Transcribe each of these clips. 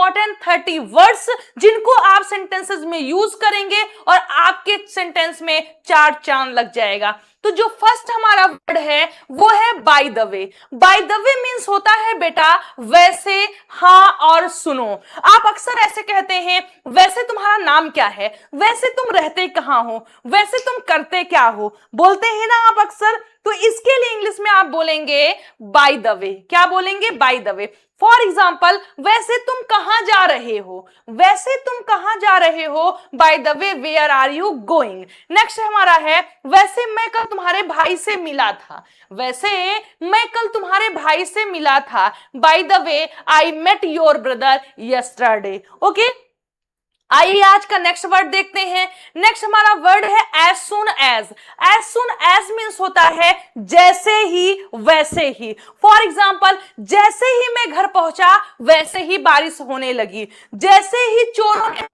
Important 30 words जिनको आप sentences में यूज करेंगे और आपके सेंटेंस में 4 चांद लग जाएगा। तो जो फर्स्ट हमारा वर्ड है वो है bye the way. Bye the way means होता है बेटा वैसे, हाँ और सुनो। आप अक्सर ऐसे कहते हैं, वैसे तुम्हारा नाम क्या है, वैसे तुम रहते कहाँ हो, वैसे तुम करते क्या हो, बोलते हैं ना आप अक्सर। तो इसके लिए इंग्लिश में आप बोलेंगे बाय द वे। क्या बोलेंगे? Bye the way. For example, वैसे तुम कहाँ जा रहे हो, वैसे तुम कहाँ जा रहे हो, by the way where are you going. Next हमारा है वैसे मैं कल तुम्हारे भाई से मिला था, वैसे मैं कल तुम्हारे भाई से मिला था, by the way I met your brother yesterday. Okay, आइए आज का नेक्स्ट वर्ड देखते हैं। नेक्स्ट हमारा वर्ड है as soon as. As soon as means होता है जैसे ही वैसे ही। फॉर एग्जाम्पल, जैसे ही मैं घर पहुंचा वैसे ही बारिश होने लगी, जैसे ही चोरों ने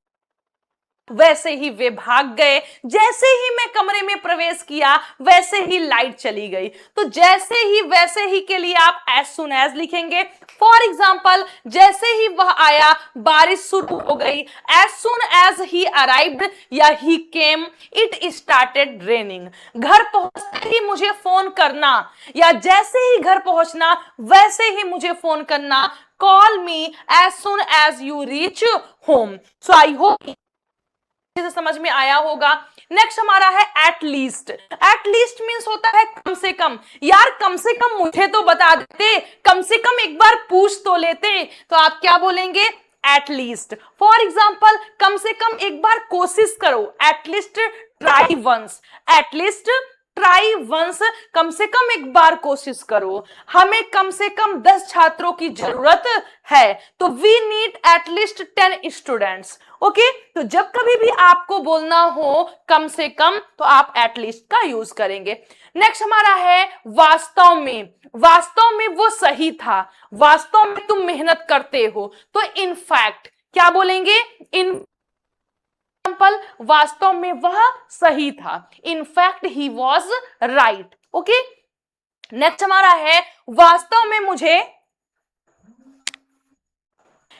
वैसे ही वे भाग गए, जैसे ही मैं कमरे में प्रवेश किया वैसे ही लाइट चली गई। तो जैसे ही वैसे ही के लिए आप एज सुन एज लिखेंगे। फॉर एग्जाम्पल, जैसे ही वह आया बारिश शुरू हो गई, as soon as he arrived या he came it started raining. घर पहुंचते ही मुझे फोन करना, या जैसे ही घर पहुंचना वैसे ही मुझे फोन करना, call me as soon as you reach home. So I hope से समझ में आया होगा। नेक्स्ट हमारा है at least. At least means होता है कम से कम। यार कम से कम मुझे तो बता देते, कम से कम एक बार पूछ तो लेते। तो आप क्या बोलेंगे? At least. फॉर एग्जाम्पल, कम से कम एक बार कोशिश करो, at least try once. At least try once, कम से कम एक बार कोशिश करो। हमें कम से कम 10 छात्रों की जरूरत है, तो we need at least 10 students. Okay, तो जब कभी भी आपको बोलना हो कम से कम तो आप एटलीस्ट का यूज करेंगे। नेक्स्ट हमारा है वास्तव में। वास्तव में वो सही था, वास्तव में तुम मेहनत करते हो, तो इनफैक्ट क्या बोलेंगे? इन वास्तव में वह सही था, in fact he was right. Okay, next हमारा है वास्तव में मुझे।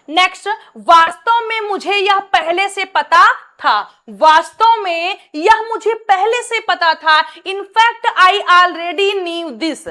नेक्स्ट, वास्तव में मुझे यह पहले से पता था, वास्तव में यह मुझे पहले से पता था। In fact I already knew this.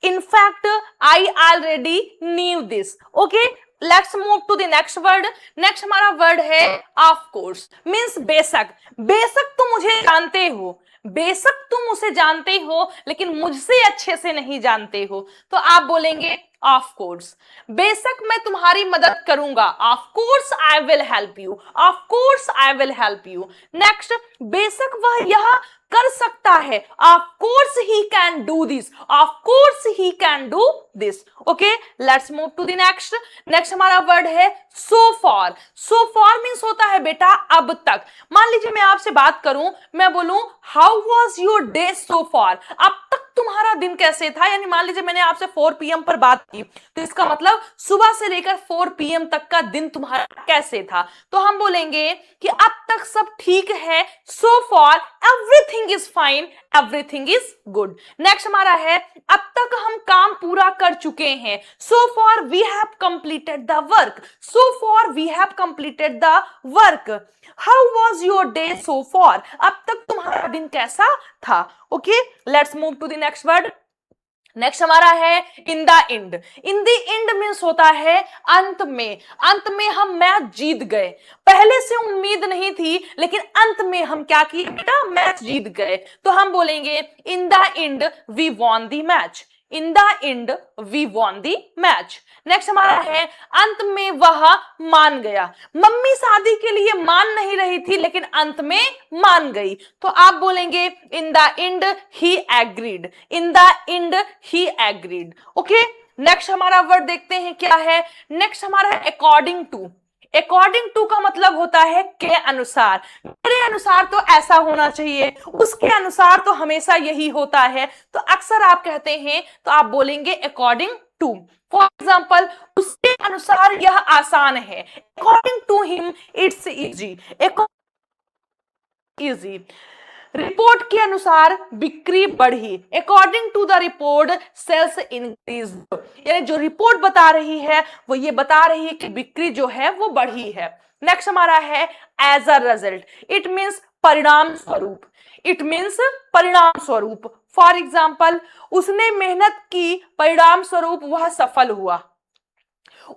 In fact I already knew this. Okay, let's move to the next word. Next हमारा वर्ड है ऑफ कोर्स। मीन्स बेशक। बेशक तुम मुझे जानते हो, बेशक तुम उसे जानते हो लेकिन मुझसे अच्छे से नहीं जानते हो, तो आप बोलेंगे ऑफ कोर्स। बेशक मैं तुम्हारी मदद करूंगा, of course I will help you, of course I will help you. Next, बेशक वह यह कर सकता है, of course he can do this, of course he can do this. Okay, let's move to the next. Next हमारा word है so far. So far means होता है बेटा अब तक। मान लीजिए मैं आपसे बात करूं, मैं बोलूं how was your day so far, अब तक तुम्हारा दिन कैसे था। यानी मान लीजिए मैंने आपसे 4 PM पर बात की, तो इसका मतलब सुबह से लेकर 4 PM तक का दिन तुम्हारा कैसे था। तो हम बोलेंगे कि अब तक सब ठीक है, so for everything is fine, everything is good. Next हमारा है अब तक हम काम पूरा कर चुके हैं, so far we have completed the work, so far we have completed the work. How was your day so far, अब तक तुम्हारा दिन कैसा था। Okay, let's move to the next word. Next हमारा है in the end. In the end means होता है अंत में। अंत में हम मैच जीत गए, पहले से उम्मीद नहीं थी लेकिन अंत में हम क्या किए बेटा? मैच जीत गए। तो हम बोलेंगे in the end we won the match, in the end we won the match. Next हमारा है अंत में वह मान गया। मम्मी शादी के लिए मान नहीं रही थी लेकिन अंत में मान गई, तो आप बोलेंगे in the and he agreed, in the and he agreed. Okay, next हमारा वर्ड देखते हैं क्या है। नेक्स्ट हमारा है अकॉर्डिंग टू। अकॉर्डिंग टू का मतलब होता है के अनुसार, मेरे अनुसार तो ऐसा होना चाहिए, उसके अनुसार तो हमेशा यही होता है। तो अक्सर आप कहते हैं तो आप बोलेंगे अकॉर्डिंग टू। फॉर एग्जाम्पल, उसके अनुसार यह आसान है, according to him it's easy, easy. Report के अनुसार बिक्री बढ़ी, according to the report sales increase, यानी जो रिपोर्ट बता रही है वो ये बता रही है कि बिक्री जो है वो बढ़ी है। नेक्स्ट हमारा है as a result, it means परिणाम स्वरूप, इट मींस परिणाम स्वरूप। फॉर एग्जाम्पल, उसने मेहनत की, परिणाम स्वरूप वह सफल हुआ,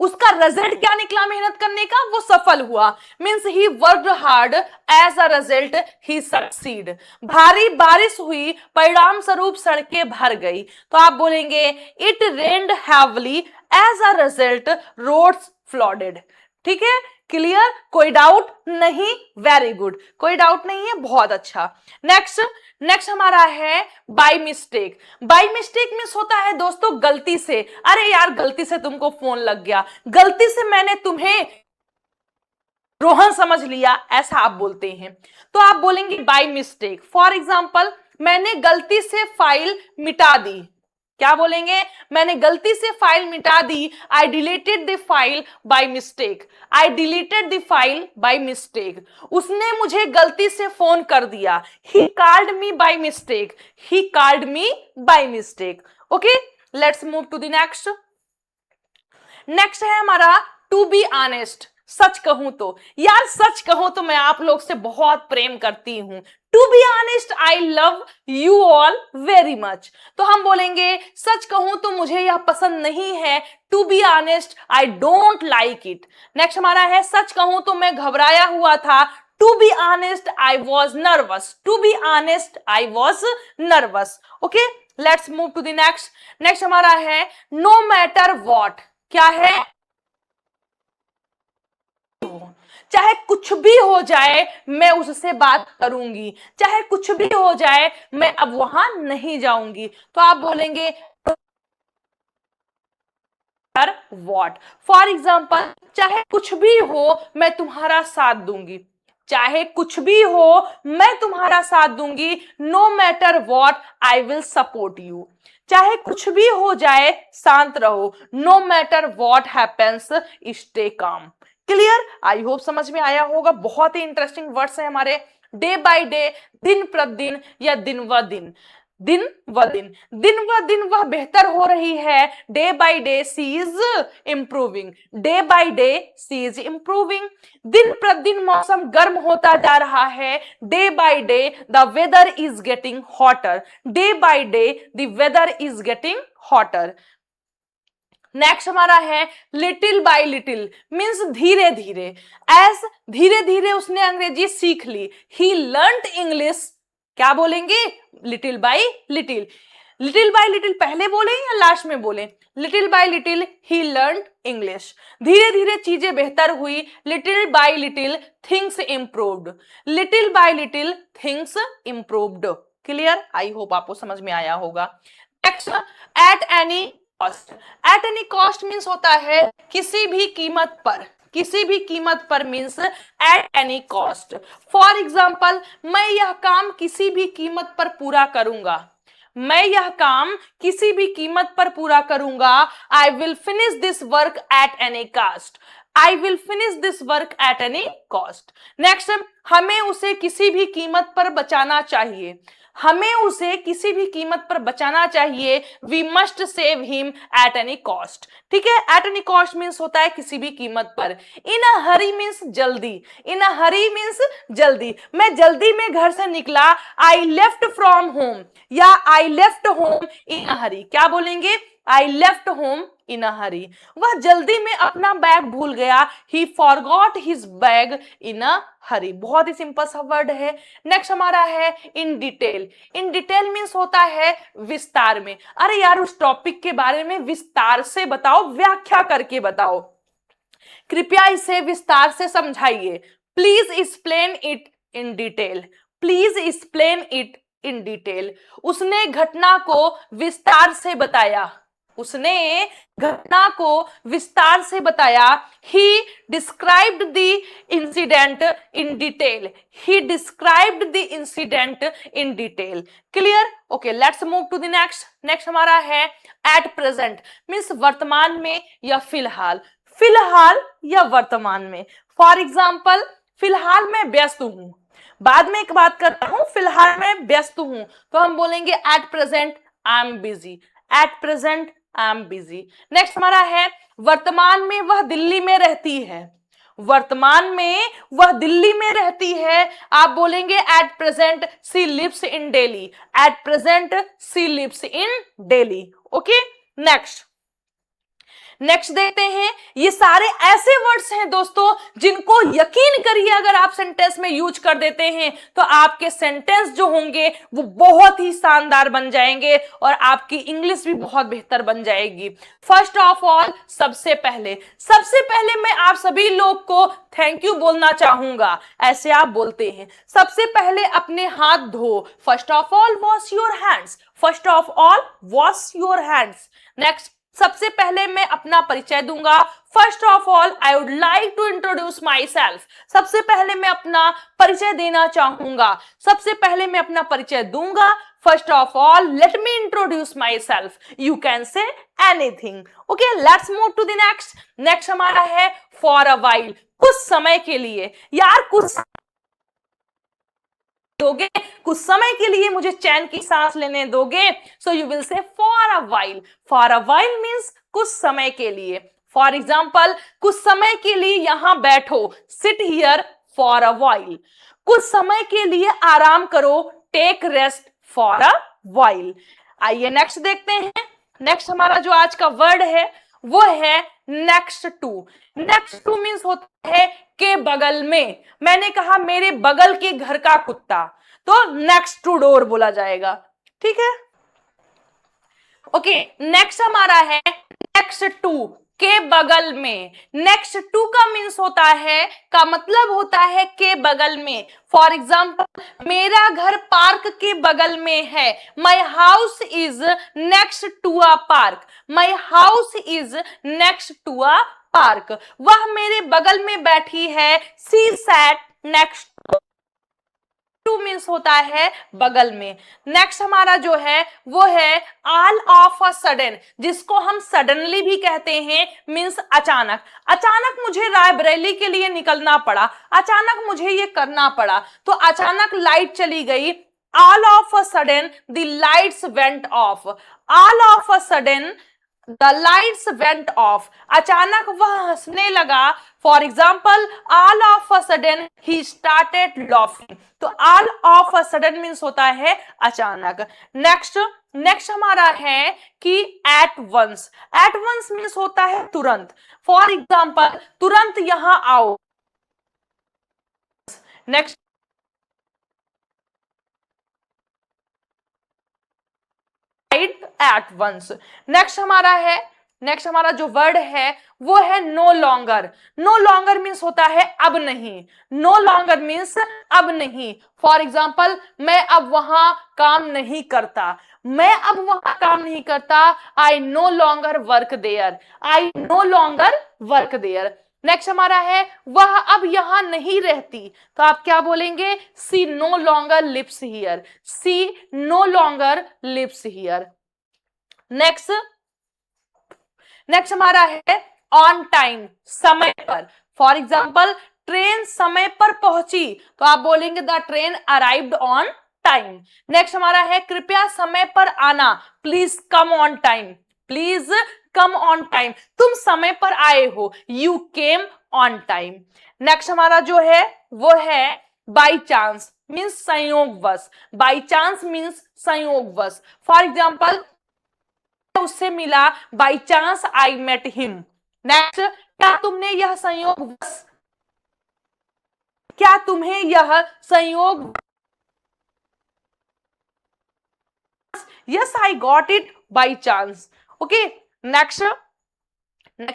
उसका रिजल्ट क्या निकला मेहनत करने का, वो सफल हुआ। Means he worked hard, as a result he succeed. भारी बारिश हुई, परिणाम स्वरूप सड़कें भर गई, तो आप बोलेंगे it rained heavily, as a result roads flooded. ठीक है, क्लियर, कोई डाउट नहीं, वेरी गुड, कोई डाउट नहीं है, बहुत अच्छा। नेक्स्ट हमारा है by mistake. By mistake means होता है दोस्तों गलती से, अरे यार गलती से तुमको फोन लग गया, गलती से मैंने तुम्हें रोहन समझ लिया, ऐसा आप बोलते हैं, तो आप बोलेंगे बाय मिस्टेक। फॉर एग्जाम्पल, मैंने गलती से फाइल मिटा दी, क्या बोलेंगे, मैंने गलती से फाइल मिटा दी, I deleted the file by mistake, I deleted the file by mistake. उसने मुझे गलती से फोन कर दिया, he called me by mistake, he called me by mistake. Okay, let's move to the next. Next है हमारा टू बी ऑनेस्ट, सच कहूं तो, यार सच कहूं तो मैं आप लोग से बहुत प्रेम करती हूं, to be honest I love you all very much. तो हम बोलेंगे सच कहूं तो मुझे यह पसंद नहीं है, to be honest I don't like it. Next हमारा है सच कहूं तो मैं घबराया हुआ था, to be honest I was nervous, to be honest I was nervous. Okay, let's move to the next. Next हमारा है नो मैटर वॉट, क्या है, चाहे कुछ भी हो जाए मैं उससे बात करूंगी, चाहे कुछ भी हो जाए मैं अब वहां नहीं जाऊंगी, तो आप बोलेंगे वॉट। फॉर एग्जाम्पल, चाहे कुछ भी हो मैं तुम्हारा साथ दूंगी, चाहे कुछ भी हो मैं तुम्हारा साथ दूंगी, no matter what I will support you. चाहे कुछ भी हो जाए शांत रहो, no matter what happens stay calm. Clear, I hope समझ में आया होगा। बहुत ही इंटरेस्टिंग वर्ड्स है हमारे, डे बाय डे, दिन प्रतिदिन या दिन व दिन, दिन व दिन, दिन व दिन वह बेहतर हो रही है, day by day she is improving, day by day she is improving. दिन प्रतिदिन मौसम गर्म होता जा रहा है, day by day the weather is getting hotter, day by day the weather is getting hotter. Next हमारा है लिटिल बाय लिटिल, मीन्स धीरे धीरे, एज धीरे धीरे उसने अंग्रेजी सीख ली, ही लर्नड इंग्लिश, क्या बोलेंगे, little bye little. Little bye little पहले बोले या लास्ट में बोले, लिटिल बाय लिटिल ही लर्नड इंग्लिश। धीरे धीरे चीजें बेहतर हुई, little bye little things improved, little bye little things improved. Clear, I hope आपको समझ में आया होगा। Next, eight any cost. Eight any cost means होता है किसी भी कीमत पर, किसी भी कीमत पर means eight any cost. For example, मैं यह काम किसी भी कीमत पर पूरा करूंगा, मैं यह काम किसी भी कीमत पर पूरा करूंगा, I will finish this work at any cost, I will finish this work at any cost. Next, हमें उसे किसी भी कीमत पर बचाना चाहिए, हमें उसे किसी भी कीमत पर बचाना चाहिए, we must save him at any cost. ठीक है, एट एनी कॉस्ट मीन्स होता है किसी भी कीमत पर। इन अ हरी मीन्स जल्दी, इन अ हरी मीन्स जल्दी, मैं जल्दी में घर से निकला, आई लेफ्ट फ्रॉम होम, या आई लेफ्ट होम इन अ हरी, क्या बोलेंगे, आई लेफ्ट होम इन अ हरी, वह जल्दी में अपना बैग भूल गया, ही फॉरगॉट हिज बैग इन अ हरी। बहुत ही सिंपल सा वर्ड है। नेक्स्ट हमारा है in detail. In detail means होता है विस्तार में, अरे यार उस टॉपिक के बारे में विस्तार से बताओ, व्याख्या करके बताओ, कृपया इसे विस्तार से समझाइए, please explain it in detail, please explain it in detail. उसने घटना को विस्तार से बताया, उसने घटना को विस्तार से बताया, he described the incident in detail, he described the incident in detail. Clear, okay, let's move to the next. Next हमारा है एट प्रेजेंट, मीन्स वर्तमान में या फिलहाल, फिलहाल या वर्तमान में। फॉर एग्जाम्पल, फिलहाल मैं व्यस्त हूं, बाद में एक बात करता हूं, फिलहाल मैं व्यस्त हूं, तो हम बोलेंगे at present I am busy. At present I am busy. Next हमारा है वर्तमान में वह दिल्ली में रहती है। वर्तमान में वह दिल्ली में रहती है, आप बोलेंगे at present she lives in Delhi. At present she lives in Delhi. Okay, next next देखते हैं। ये सारे ऐसे वर्ड्स हैं दोस्तों जिनको यकीन करिए अगर आप सेंटेंस में यूज कर देते हैं तो आपके सेंटेंस जो होंगे वो बहुत ही शानदार बन जाएंगे और आपकी इंग्लिश भी बहुत बेहतर बन जाएगी। फर्स्ट ऑफ ऑल, सबसे पहले मैं आप सभी लोग को थैंक यू बोलना चाहूंगा। ऐसे आप बोलते हैं, सबसे पहले अपने हाथ धो। First of all wash your hands. First of all wash your hands. Next, सबसे पहले मैं अपना परिचय दूंगा। First of all I would like to introduce myself. सबसे पहले मैं अपना परिचय देना चाहूंगा। सबसे पहले मैं अपना परिचय दूंगा। First of all let me introduce myself. You can say anything. Okay, let's move to the next. Next हमारा है फॉर अ वाइल, कुछ समय के लिए। यार कुछ दोगे, कुछ समय के लिए मुझे चैन की सांस लेने दोगे। So you will say for a while. For a while means कुछ समय के लिए। फॉर एग्जाम्पल, कुछ समय के लिए यहां बैठो, sit here for a while. कुछ समय के लिए आराम करो, take rest for a while. आइए नेक्स्ट देखते हैं। नेक्स्ट हमारा जो आज का वर्ड है वो है next to. Next to means होता है के बगल में। मैंने कहा मेरे बगल के घर का कुत्ता, तो नेक्स्ट टू डोर बोला जाएगा। ठीक है, ओके। नेक्स्ट हमारा है नेक्स्ट टू, के बगल में। नेक्स्ट टू का मीन्स होता है, का मतलब होता है के बगल में। फॉर एग्जाम्पल, मेरा घर पार्क के बगल में है। My house is next to a park. My house is next to a park. वह मेरे बगल में बैठी है। She sat next to means होता है बगल में। नेक्स्ट हमारा जो है वो है ऑल ऑफ अ सडन, जिसको हम सडनली भी कहते हैं, मीन्स अचानक। अचानक मुझे रायबरेली के लिए निकलना पड़ा, अचानक मुझे ये करना पड़ा, तो अचानक लाइट चली गई। All of a sudden the lights went off. All of a sudden the lights went off. अचानक वह हंसने लगा। For example, all of a sudden he started laughing. तो all of a sudden means होता है अचानक। नेक्स्ट हमारा है कि at once. At once means होता है तुरंत। फॉर एग्जाम्पल, तुरंत यहां आओ। Next eight once. नेक्स्ट हमारा जो वर्ड है वो है no longer. No longer means होता है अब नहीं। नो लॉन्गर मीन्स अब नहीं। फॉर एग्जाम्पल, मैं अब वहां काम नहीं करता। मैं अब वहां काम नहीं करता। I no longer work there. I no longer work there. Next हमारा है वह अब यहां नहीं रहती, तो आप क्या बोलेंगे? She no longer lives here. She no longer lives here. Next हमारा है ऑन टाइम, समय पर। फॉर एग्जाम्पल, ट्रेन समय पर पहुंची, तो आप बोलेंगे the train arrived on time. Next हमारा है कृपया समय पर आना, please come on time. Please come on time, तुम समय पर आए हो, you came on time. Next हमारा जो है वो है बाई चांस, मीन्स संयोगवश। बाई चांस मीन्स संयोगवश। फॉर एग्जाम्पल, उससे मिला, by chance I met him. Next, क्या तुम्हें यह संयोग yes I got it by chance. Okay, next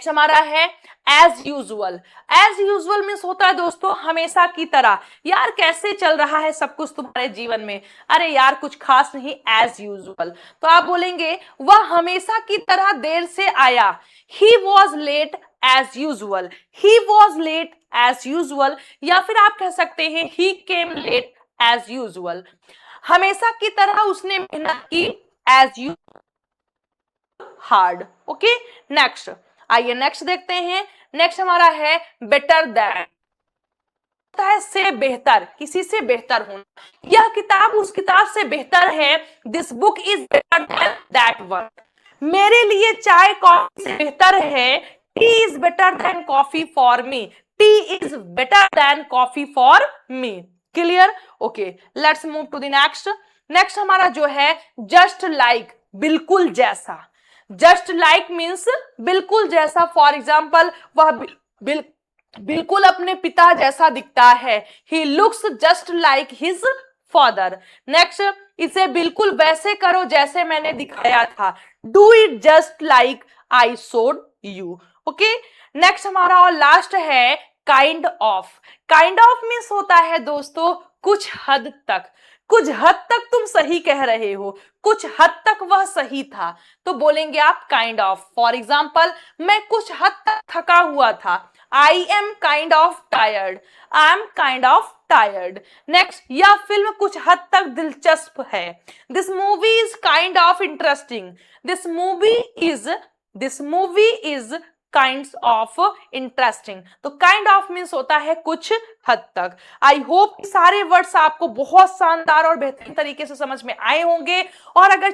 हमारा है as usual. As usual means होता है दोस्तों हमेशा की तरह। यार कैसे चल रहा है सब कुछ तुम्हारे जीवन में? अरे यार कुछ खास नहीं, एज यूजुअल। तो आप बोलेंगे वह हमेशा की तरह देर से आया। He was late as usual. He was late as usual. या फिर आप कह सकते हैं he came late as usual. हमेशा की तरह उसने मेहनत की, as you hard. Okay, next आइए नेक्स्ट देखते हैं। नेक्स्ट हमारा है बेटर देन। होता है से बेहतर, किसी से बेहतर होना, यह किताब उस किताब से बेहतर है, this book is better than that one, मेरे लिए चाय कॉफी से बेहतर है, tea is better than coffee for me, tea is better than coffee for me. Clear? Okay, let's move to the next. Next हमारा जो है जस्ट लाइक, बिल्कुल जैसा। जस्ट लाइक मीन्स बिल्कुल जैसा। फॉर एग्जाम्पल, वह बिल्कुल अपने पिता जैसा दिखता है, he looks just like his father. Next, इसे बिल्कुल वैसे करो जैसे मैंने दिखाया था, do it just like I showed you. Okay, next हमारा और लास्ट है kind of. Kind of means होता है दोस्तों कुछ हद तक, कुछ हद तक तुम सही कह रहे हो, कुछ हद तक वह सही था, तो बोलेंगे आप काइंड ऑफ। फॉर एग्जाम्पल, मैं कुछ हद तक थका हुआ था, I am kind of tired, I am kind of tired. Next, यह फिल्म कुछ हद तक दिलचस्प है, this movie is kind of interesting, this movie is kinds of interesting. तो काइंड ऑफ मीन्स होता है कुछ हद तक। आई होप सारे वर्ड्स आपको बहुत शानदार और बेहतरीन तरीके से समझ में आए होंगे, और अगर